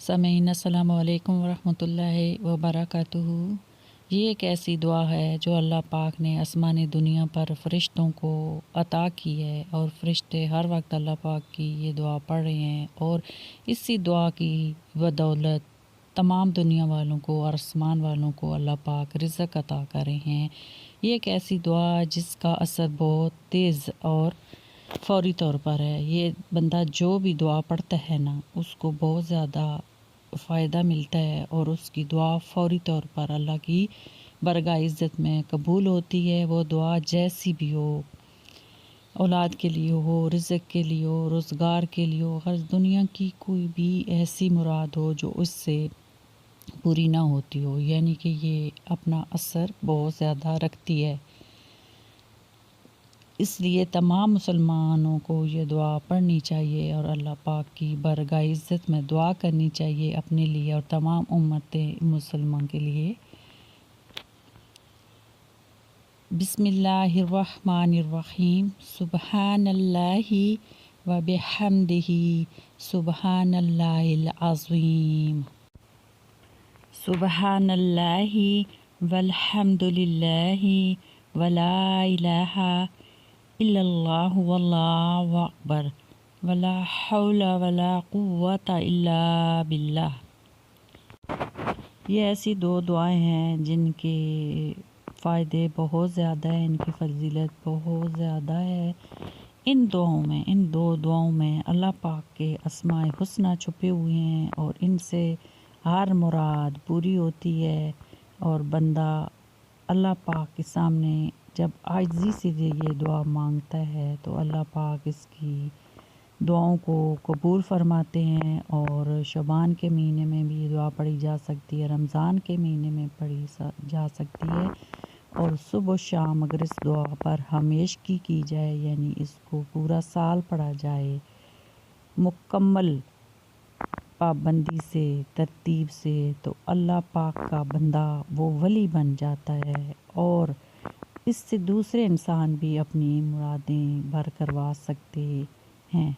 سامعین السلام علیکم ورحمۃ اللہ وبرکاتہ۔ یہ ایک ایسی دعا ہے جو اللہ پاک نے آسمانی دنیا پر فرشتوں کو عطا کی ہے، اور فرشتے ہر وقت اللہ پاک کی یہ دعا پڑھ رہے ہیں، اور اسی دعا کی بدولت تمام دنیا والوں کو اور آسمان والوں کو اللہ پاک رزق عطا کر رہے ہیں۔ یہ ایک ایسی دعا جس کا اثر بہت تیز اور فوری طور پر ہے۔ یہ بندہ جو بھی دعا پڑھتا ہے نا، اس کو بہت زیادہ فائدہ ملتا ہے، اور اس کی دعا فوری طور پر اللہ کی برگاہ عزت میں قبول ہوتی ہے۔ وہ دعا جیسی بھی ہو، اولاد کے لیے ہو، رزق کے لیے ہو، روزگار کے لیے ہو، ہر دنیا کی کوئی بھی ایسی مراد ہو جو اس سے پوری نہ ہوتی ہو، یعنی کہ یہ اپنا اثر بہت زیادہ رکھتی ہے۔ اس لیے تمام مسلمانوں کو یہ دعا پڑھنی چاہیے اور اللہ پاک کی برگاہ عزت میں دعا کرنی چاہیے اپنے لیے اور تمام امت مسلمان کے لیے۔ بسم اللہ الرحمن الرحیم۔ سبحان اللہ و بحمدہ، سبحان اللہ العظیم، سبحان اللہ والحمد للہ ولا الہ الا اللہ واللہ اکبر ولا حول ولا قوة الا باللہ۔ یہ ایسی دو دعائیں ہیں جن کے فائدے بہت زیادہ ہیں، ان کی فضیلت بہت زیادہ ہے۔ ان دو دعاؤں میں اللہ پاک کے اسماء الحسنی چھپے ہوئے ہیں، اور ان سے ہر مراد پوری ہوتی ہے، اور بندہ اللہ پاک کے سامنے جب عاجزی سے یہ دعا مانگتا ہے تو اللہ پاک اس کی دعاؤں کو قبول فرماتے ہیں۔ اور شعبان کے مہینے میں بھی یہ دعا پڑھی جا سکتی ہے، رمضان کے مہینے میں پڑھی جا سکتی ہے، اور صبح و شام اگر اس دعا پر ہمیشگی کی جائے، یعنی اس کو پورا سال پڑھا جائے مکمل پابندی سے، ترتیب سے، تو اللہ پاک کا بندہ وہ ولی بن جاتا ہے، اور اس سے دوسرے انسان بھی اپنی مرادیں بھر کروا سکتے ہیں۔